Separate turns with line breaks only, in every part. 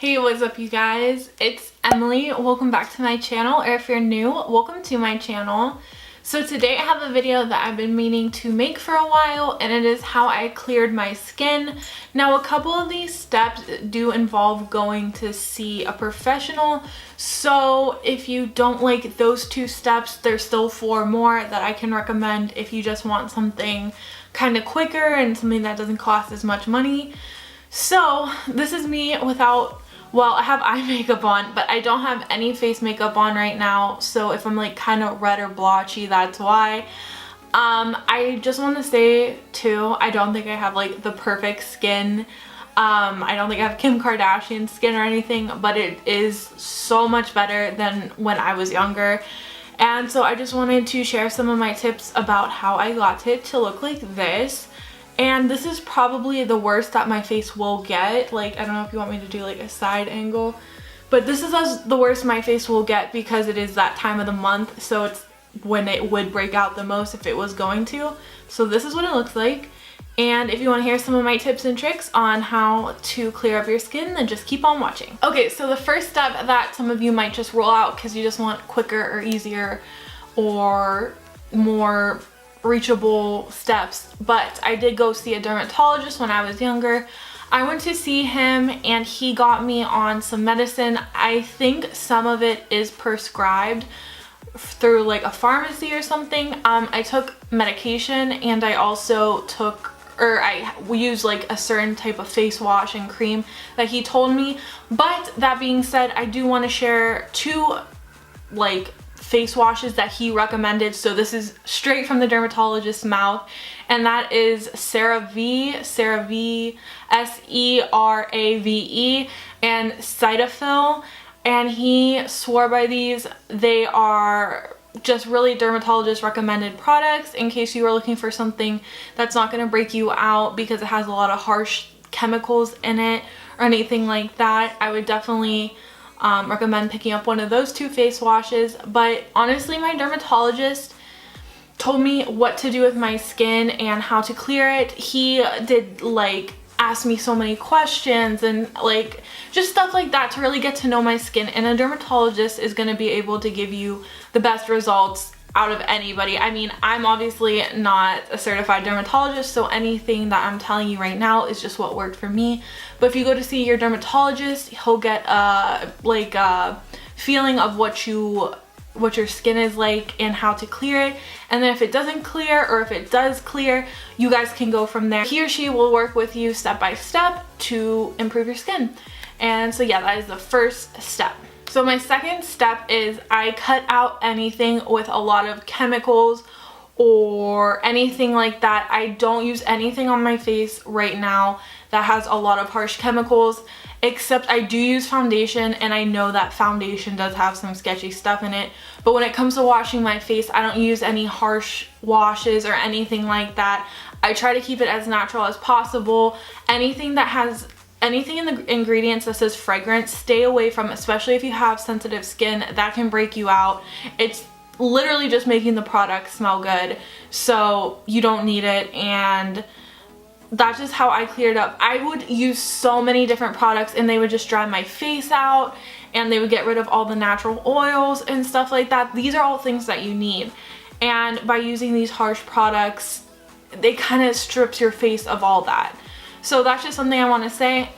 Hey, what's up you guys? It's Emily. Welcome back to my channel, or if you're new, welcome to my channel. So today I have a video that I've been meaning to make for a while, and it is how I cleared my skin. Now a couple of these steps do involve going to see a professional, so if you don't like those two steps, there's still 4 more that I can recommend if you just want something kind of quicker and something that doesn't cost as much money. So this is me without, well, I have eye makeup on, but I don't have any face makeup on right now, so if I'm like kind of red or blotchy, that's why. I just want to say too, I don't think I have like the perfect skin. I don't think I have Kim Kardashian skin or anything, but it is so much better than when I was younger. And so I just wanted to share some of my tips about how I got it to look like this. And this is probably the worst that my face will get. Like, I don't know if you want me to do like a side angle, but this is the worst my face will get because it is that time of the month. So it's when it would break out the most if it was going to. So this is what it looks like. And if you want to hear some of my tips and tricks on how to clear up your skin, then just keep on watching. Okay, so the first step that some of you might just roll out because you just want quicker or easier or more reachable steps, but I did go see a dermatologist when I was younger. I went to see him and he got me on some medicine. I think some of it is prescribed through like a pharmacy or something. I took medication and I also took, or I used like a certain type of face wash and cream that he told me. But that being said, I do want to share 2 like face washes that he recommended. So this is straight from the dermatologist's mouth, and that is CeraVe, S-E-R-A-V-E, and Cetaphil. And he swore by these. They are just really dermatologist recommended products in case you are looking for something that's not going to break you out because it has a lot of harsh chemicals in it or anything like that. I would definitely recommend picking up one of those 2 face washes. But honestly, my dermatologist told me what to do with my skin and how to clear it. He did like ask me so many questions and like just stuff like that to really get to know my skin, and a dermatologist is going to be able to give you the best results out of anybody. I mean, I'm obviously not a certified dermatologist, so anything that I'm telling you right now is just what worked for me. But if you go to see your dermatologist, he'll get a feeling of what your skin is like and how to clear it. And then if it doesn't clear, or if it does clear, you guys can go from there. He or she will work with you step by step to improve your skin. And so yeah, that is the first step. So my second step is I cut out anything with a lot of chemicals or anything like that. I don't use anything on my face right now that has a lot of harsh chemicals, except I do use foundation, and I know that foundation does have some sketchy stuff in it. But when it comes to washing my face, I don't use any harsh washes or anything like that. I try to keep it as natural as possible. Anything in the ingredients that says fragrance, stay away from, especially if you have sensitive skin. That can break you out. It's literally just making the product smell good, so you don't need it. And that's just how I cleared up. I would use so many different products and they would just dry my face out, and they would get rid of all the natural oils and stuff like that. These are all things that you need, and by using these harsh products, they kind of strips your face of all that. So that's just something I want to say.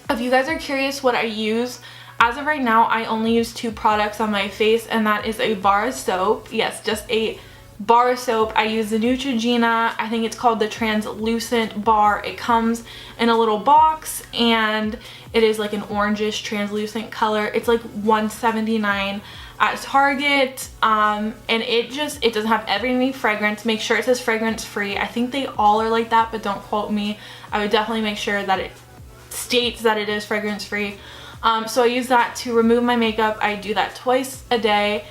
If you guys are curious what I use, as of right now, I only use 2 products on my face, and that is a bar of soap. Yes, just a bar of soap. I use the Neutrogena. I think it's called the translucent bar. It comes in a little box, and it is like an orangish translucent color. It's like $1.79 at Target, and it doesn't have any fragrance. Make sure it says fragrance free. I think they all are like that, but don't quote me. I would definitely make sure that it states that it is fragrance free. So I use that to remove my makeup. I do that twice a day,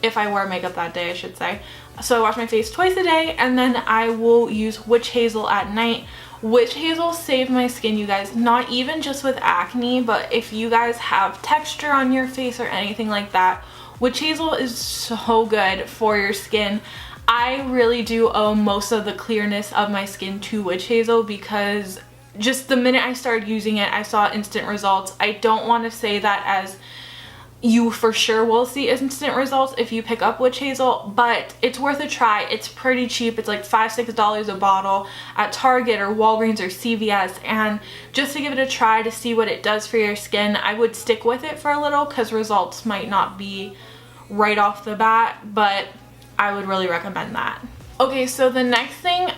if I wear makeup that day, I should say. So I wash my face twice a day, and then I will use witch hazel at night. Witch hazel saved my skin, you guys. Not even just with acne, but if you guys have texture on your face or anything like that, witch hazel is so good for your skin. I really do owe most of the clearness of my skin to witch hazel because just the minute I started using it, I saw instant results. I don't want to say that as you for sure will see instant results if you pick up witch hazel, but it's worth a try. It's pretty cheap. It's like $5-6 a bottle at Target or Walgreens or CVS, and just to give it a try to see what it does for your skin, I would stick with it for a little because results might not be right off the bat, but I would really recommend that. Okay, so the next thing,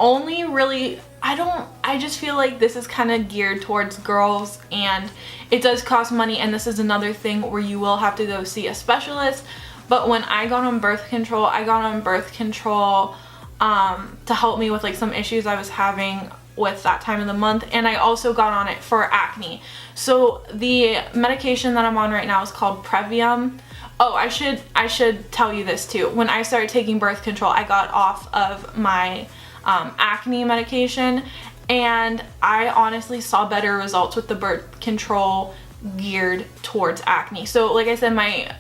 only really, I just feel like this is kind of geared towards girls, and it does cost money, and this is another thing where you will have to go see a specialist. But when I got on birth control, I got on birth control to help me with like some issues I was having with that time of the month, and I also got on it for acne. So the medication that I'm on right now is called Previum. Oh, I should tell you this too. When I started taking birth control, I got off of my acne medication, and I honestly saw better results with the birth control geared towards acne. So like I said, my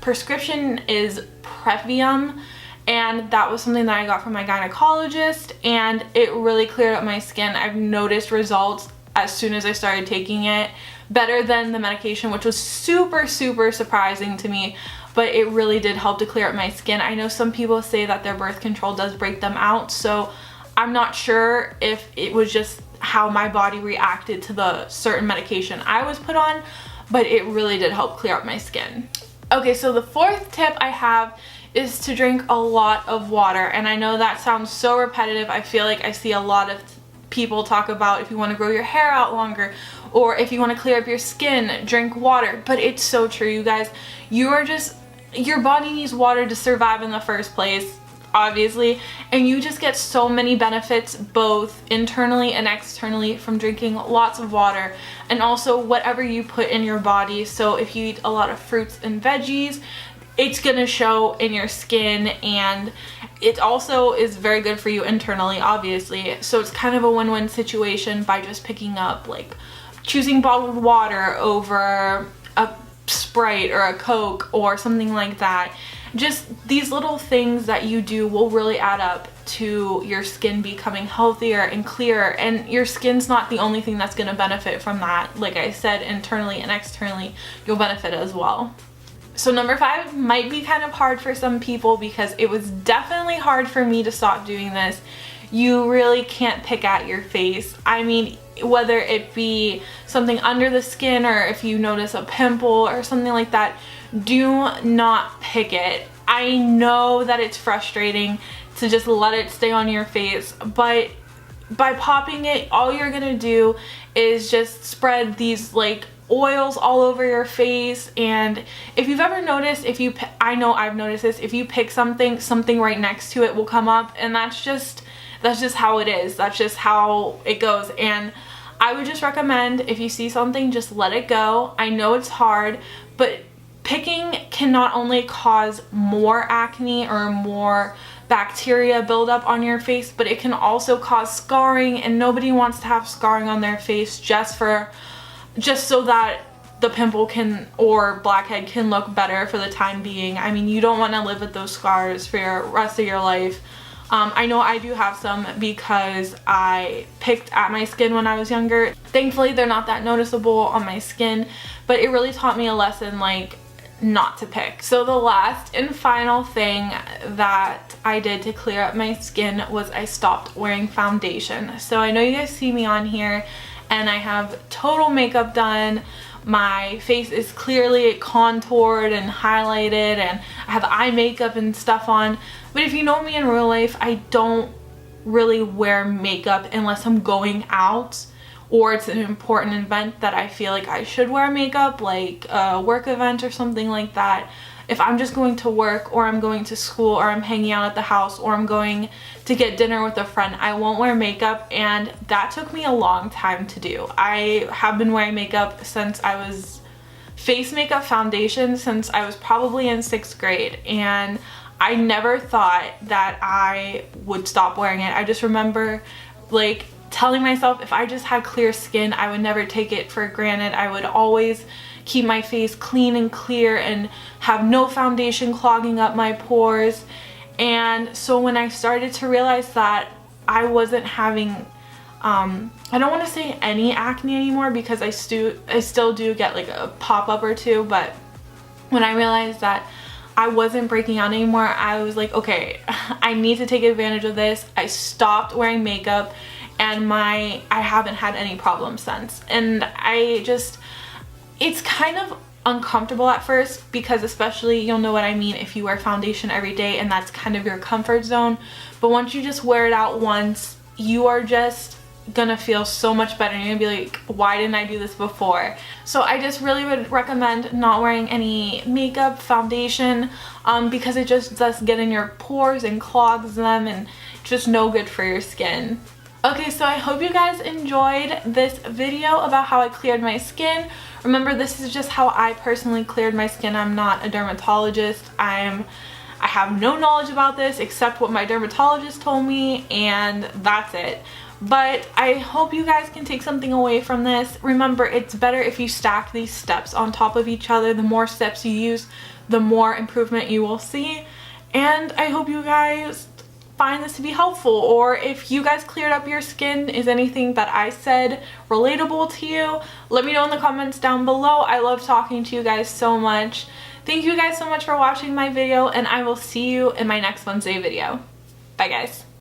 prescription is Previum, and that was something that I got from my gynecologist, and it really cleared up my skin. I've noticed results as soon as I started taking it, better than the medication, which was super surprising to me, but it really did help to clear up my skin. I know some people say that their birth control does break them out, so I'm not sure if it was just how my body reacted to the certain medication I was put on, but it really did help clear up my skin. Okay, so the fourth tip I have is to drink a lot of water, and I know that sounds so repetitive. I feel like I see a lot of people talk about if you want to grow your hair out longer, or if you want to clear up your skin, drink water, but it's so true, you guys. Your body needs water to survive in the first place, obviously, and you just get so many benefits both internally and externally from drinking lots of water, and also whatever you put in your body. So if you eat a lot of fruits and veggies, it's gonna show in your skin, and it also is very good for you internally, obviously. So it's kind of a win-win situation by just picking up, like choosing bottled water over a Sprite or a Coke or something like that. Just these little things that you do will really add up to your skin becoming healthier and clearer, and your skin's not the only thing that's going to benefit from that. Like I said, internally and externally you'll benefit as well. So number 5 might be kind of hard for some people because it was definitely hard for me to stop doing this. You really can't pick at your face. I mean, whether it be something under the skin or if you notice a pimple or something like that, do not pick it. I know that it's frustrating to just let it stay on your face, but by popping it, all you're gonna do is just spread these like oils all over your face. And if you've ever noticed, I know I've noticed this, if you pick something right next to it will come up, and that's just how it is. That's just how it goes. And I would just recommend, if you see something, just let it go. I know it's hard, but picking can not only cause more acne or more bacteria buildup on your face, but it can also cause scarring, and nobody wants to have scarring on their face just so that the pimple can or blackhead can look better for the time being. I mean, you don't want to live with those scars for the rest of your life. I know I do have some because I picked at my skin when I was younger. Thankfully, they're not that noticeable on my skin, but it really taught me a lesson, like, not to pick. So the last and final thing that I did to clear up my skin was I stopped wearing foundation. So I know you guys see me on here and I have total makeup done. My face is clearly contoured and highlighted, and I have eye makeup and stuff on. But if you know me in real life, I don't really wear makeup unless I'm going out or it's an important event that I feel like I should wear makeup, like a work event or something like that. If I'm just going to work, or I'm going to school, or I'm hanging out at the house, or I'm going to get dinner with a friend, I won't wear makeup, and that took me a long time to do. I have been wearing makeup since I was face makeup foundation since I was probably in 6th grade, and I never thought that I would stop wearing it. I just remember like telling myself if I just had clear skin, I would never take it for granted. I would always keep my face clean and clear and have no foundation clogging up my pores. And so when I started to realize that I wasn't having I don't want to say any acne anymore because I still do get like a pop-up or two, but when I realized that I wasn't breaking out anymore, I was like, okay, I need to take advantage of this. I stopped wearing makeup and I haven't had any problems since. And it's kind of uncomfortable at first because, especially, you'll know what I mean if you wear foundation every day and that's kind of your comfort zone. But once you just wear it out once, you are just gonna feel so much better and you're gonna be like, why didn't I do this before? So I just really would recommend not wearing any makeup, foundation, because it just does get in your pores and clogs them, and just no good for your skin. Okay, so I hope you guys enjoyed this video about how I cleared my skin. Remember, this is just how I personally cleared my skin. I'm not a dermatologist. I have no knowledge about this except what my dermatologist told me, and that's it. But I hope you guys can take something away from this. Remember, it's better if you stack these steps on top of each other. The more steps you use, the more improvement you will see. And I hope you guys find this to be helpful, or if you guys cleared up your skin, is anything that I said relatable to you? Let me know in the comments down below. I love talking to you guys so much. Thank you guys so much for watching my video, and I will see you in my next Wednesday video. Bye guys.